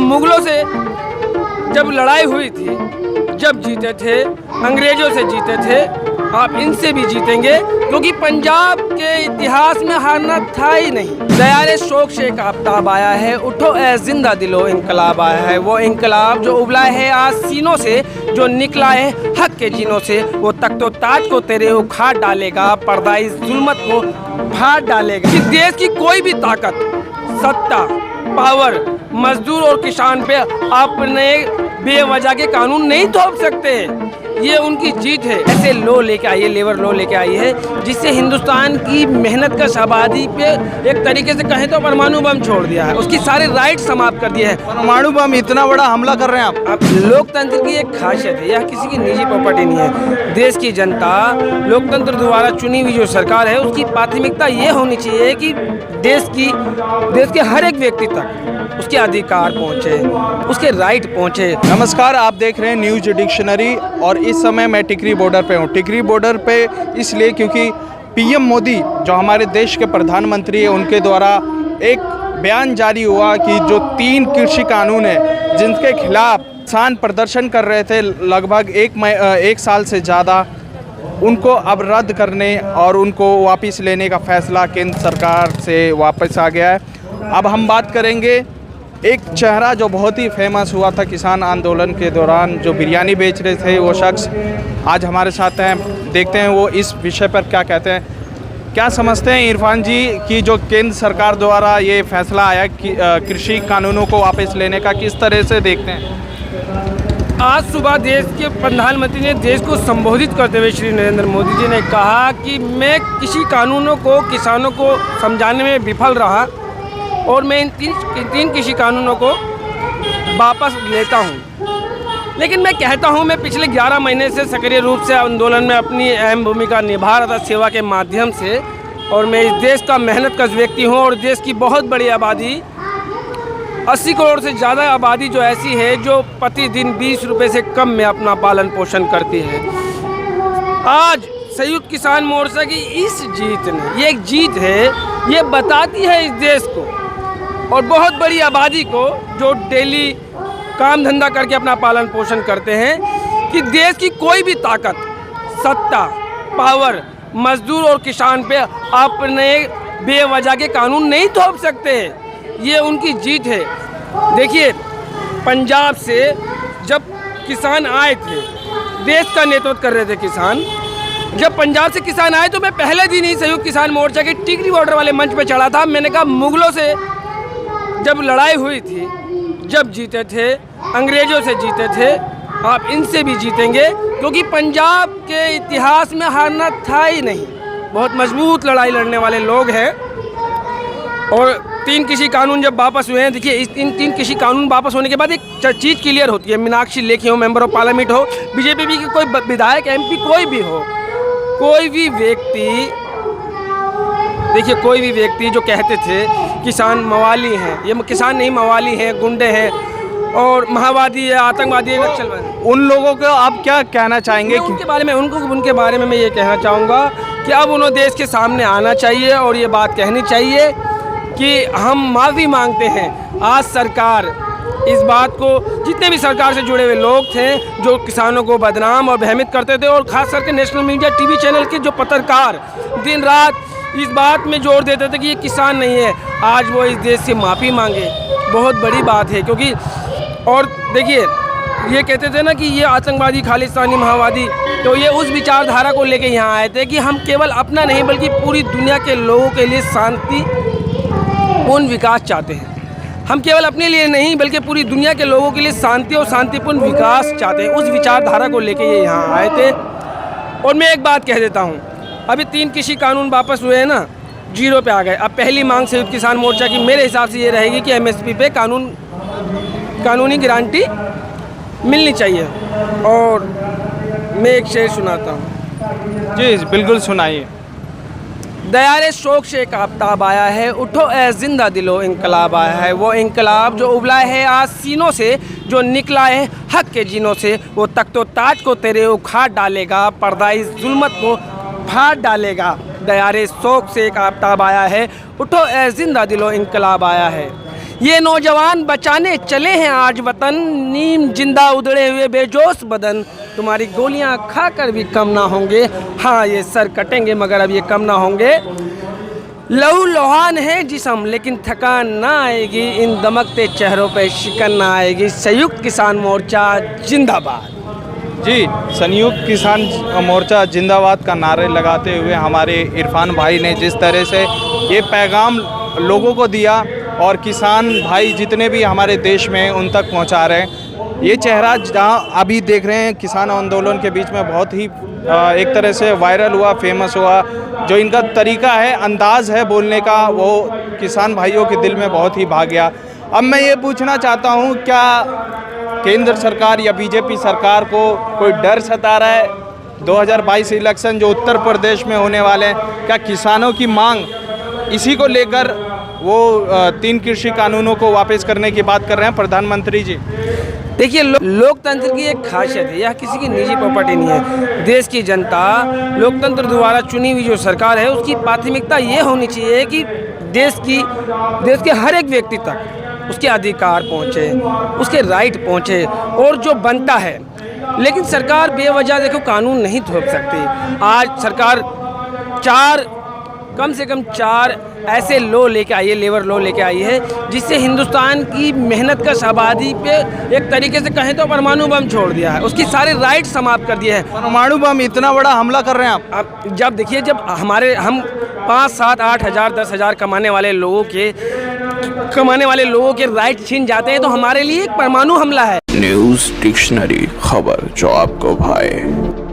मुगलों से जब लड़ाई हुई थी, जब जीते थे, अंग्रेजों से जीते थे, आप इनसे भी जीतेंगे, क्योंकि पंजाब के इतिहास में हारना था ही नहीं। दयारे शौक से एक आफ्ताब आया है, उठो ए जिंदा दिलो इनकलाब आया है। वो इनकलाब जो उबला है आज सीनों से, जो निकला है हक के जीनों से, वो तख्तो ताज को तेरे उखाड़ डालेगा, पर्दाई जुल्मत को फाड़ डालेगा। इस देश की कोई भी ताकत, सत्ता, पावर मजदूर और किसान पे अपने बेवजह के कानून नहीं थोप सकते। ये उनकी जीत है। ऐसे लॉ लेके आई है, लेबर लॉ लेके आई है, जिससे हिंदुस्तान की मेहनत कश आबादी पे एक तरीके से कहें तो परमाणु बम छोड़ दिया है, उसकी सारे राइट समाप्त कर दिए हैं। परमाणु बम इतना बड़ा हमला कर रहे हैं आप। अब लोकतंत्र की एक खासियत है, यह किसी की निजी प्रॉपर्टी नहीं है। देश की जनता, लोकतंत्र द्वारा चुनी हुई जो सरकार है, उसकी प्राथमिकता ये होनी चाहिए कि देश के हर एक व्यक्ति तक उसके अधिकार पहुँचे, उसके राइट पहुँचे। नमस्कार, आप देख रहे हैं न्यूज डिक्शनरी और इस समय मैं टिकरी बॉर्डर पे हूँ। टिकरी बॉर्डर पे इसलिए क्योंकि पीएम मोदी जो हमारे देश के प्रधानमंत्री हैं, उनके द्वारा एक बयान जारी हुआ कि जो 3 कृषि कानून है जिनके खिलाफ किसान प्रदर्शन कर रहे थे लगभग एक साल से ज़्यादा, उनको अब रद्द करने और उनको वापस लेने का फैसला केंद्र सरकार से वापस आ गया है। अब हम बात करेंगे एक चेहरा जो बहुत ही फेमस हुआ था किसान आंदोलन के दौरान, जो बिरयानी बेच रहे थे, वो शख्स आज हमारे साथ हैं। देखते हैं वो इस विषय पर क्या कहते हैं। क्या समझते हैं इरफान जी कि जो केंद्र सरकार द्वारा ये फैसला आया कि कृषि कानूनों को वापस लेने का, किस तरह से देखते हैं? आज सुबह देश के प्रधानमंत्री ने देश को संबोधित करते हुए श्री नरेंद्र मोदी जी ने कहा कि मैं कृषि कानूनों को किसानों को समझाने में विफल रहा और मैं इन तीन कृषि कानूनों को वापस लेता हूं। लेकिन मैं कहता हूं, मैं पिछले 11 महीने से सक्रिय रूप से आंदोलन में अपनी अहम भूमिका निभा रहा था सेवा के माध्यम से, और मैं इस देश का मेहनतकश व्यक्ति हूं। और देश की बहुत बड़ी आबादी, 80 करोड़ से ज़्यादा आबादी जो ऐसी है जो प्रतिदिन 20 रुपये से कम में अपना पालन पोषण करती है। आज संयुक्त किसान मोर्चा की इस जीत ने, ये एक जीत है, ये बताती है इस देश को और बहुत बड़ी आबादी को जो डेली काम धंधा करके अपना पालन पोषण करते हैं, कि देश की कोई भी ताकत, सत्ता, पावर मजदूर और किसान पे अपने बेवजह के कानून नहीं थोप सकते। ये उनकी जीत है। देखिए, पंजाब से जब किसान आए थे, देश का नेतृत्व कर रहे थे किसान, जब पंजाब से किसान आए तो मैं पहले दिन ही संयुक्त किसान मोर्चा के टिकरी बॉर्डर वाले मंच पे चढ़ा था। मैंने कहा, मुगलों से जब लड़ाई हुई थी, जब जीते थे, अंग्रेजों से जीते थे, आप इनसे भी जीतेंगे, क्योंकि पंजाब के इतिहास में हारना था ही नहीं। बहुत मजबूत लड़ाई लड़ने वाले लोग हैं। और 3 कृषि कानून जब वापस हुए हैं, देखिए इन 3 कृषि कानून वापस होने के बाद एक चीज़ क्लियर होती है। मीनाक्षी लेखी हो, मेंबर ऑफ पार्लियामेंट हो, बीजेपी की कोई विधायक, एमपी कोई भी हो, कोई भी व्यक्ति, देखिए कोई भी व्यक्ति जो कहते थे किसान मवाली हैं, ये किसान नहीं मवाली हैं, गुंडे हैं और महावादी है, आतंकवादी है, नक्सलवादी, उन लोगों को आप क्या कहना चाहेंगे? उनके बारे में मैं ये कहना चाहूँगा कि अब उन्हें देश के सामने आना चाहिए और ये बात कहनी चाहिए कि हम माफ़ी मांगते हैं। आज सरकार इस बात को, जितने भी सरकार से जुड़े हुए लोग थे जो किसानों को बदनाम और भ्रमित करते थे, और खास करके नेशनल मीडिया टीवी चैनल के जो पत्रकार दिन रात इस बात में जोर देते थे कि ये किसान नहीं है, आज वो इस देश से माफ़ी मांगे, बहुत बड़ी बात है। क्योंकि और देखिए, ये कहते थे ना कि ये आतंकवादी, खालिस्तानी, माओवादी, तो ये उस विचारधारा को लेके यहाँ आए थे कि हम केवल अपना नहीं बल्कि पूरी दुनिया के लोगों के लिए शांतिपूर्ण विकास चाहते हैं। हम केवल अपने लिए नहीं बल्कि पूरी दुनिया के लोगों के लिए शांति और शांतिपूर्ण विकास चाहते हैं। उस विचारधारा को लेके ये यहाँ आए थे। और मैं एक बात कह देता हूँ, अभी 3 कृषि कानून वापस हुए हैं ना, 0 पे आ गए। अब पहली मांग संयुक्त किसान मोर्चा की मेरे हिसाब से ये रहेगी कि एमएसपी पे कानूनी गारंटी मिलनी चाहिए। और मैं एक शेर सुनाता हूँ। जी बिल्कुल सुनाइए। दयारे शौक से एक आफ्ताब आया है, उठो ए जिंदा दिलो इनकलाब आया है। वो इनकलाब जो उबला है आज सीनों से, जो निकला है हक के जीनों से, वो तख्तो ताज को तेरे उखाड़ डालेगा, पर्दाई जुल्मत को फाड़ डालेगा। दयारे शौक से एक आफ्ताब आया है, उठो ए जिंदा दिलो इनकलाब आया है। ये नौजवान बचाने चले हैं आज वतन, नीम जिंदा उधड़े हुए बेजोश बदन, तुम्हारी गोलियां खाकर भी कम ना होंगे। हाँ ये सर कटेंगे मगर अब ये कम ना होंगे। लहू लोहान है जिस्म लेकिन थकान ना आएगी, इन दमकते चेहरों पे शिकन ना आएगी। संयुक्त किसान मोर्चा जिंदाबाद। जी, संयुक्त किसान मोर्चा जिंदाबाद का नारे लगाते हुए हमारे इरफान भाई ने जिस तरह से ये पैगाम लोगों को दिया और किसान भाई जितने भी हमारे देश में उन तक पहुंचा रहे हैं, ये चेहरा जहाँ अभी देख रहे हैं किसान आंदोलन के बीच में बहुत ही एक तरह से वायरल हुआ, फेमस हुआ। जो इनका तरीका है, अंदाज़ है बोलने का, वो किसान भाइयों के दिल में बहुत ही भा गया। अब मैं ये पूछना चाहता हूँ, क्या केंद्र सरकार या बीजेपी सरकार को कोई डर सता रहा है? 2022 इलेक्शन जो उत्तर प्रदेश में होने वाले हैं, क्या किसानों की मांग इसी को लेकर वो 3 कृषि कानूनों को वापस करने की बात कर रहे हैं प्रधानमंत्री जी? देखिए, लोकतंत्र की एक खासियत है, यह किसी की निजी प्रॉपर्टी नहीं है। देश की जनता, लोकतंत्र द्वारा चुनी हुई जो सरकार है, उसकी प्राथमिकता ये होनी चाहिए कि देश के हर एक व्यक्ति तक उसके अधिकार पहुँचे, उसके राइट पहुँचे और जो बनता है। लेकिन सरकार बेवजह देखो कानून नहीं थोप सकती। आज सरकार कम से कम 4 ऐसे लॉ लेके आई है, लेबर लॉ लेके आई है, जिससे हिंदुस्तान की मेहनत का आबादी पे एक तरीके से कहें तो परमाणु बम छोड़ दिया है, उसकी सारे राइट समाप्त कर दिए हैं। परमाणु बम इतना बड़ा हमला कर रहे हैं आप? जब देखिए, जब हम 5, 7, 8 हज़ार 10 हज़ार कमाने वाले लोगों के राइट छीन जाते हैं, तो हमारे लिए एक परमाणु हमला है। न्यूज़ डिक्शनरी, खबर जो आपको भाए।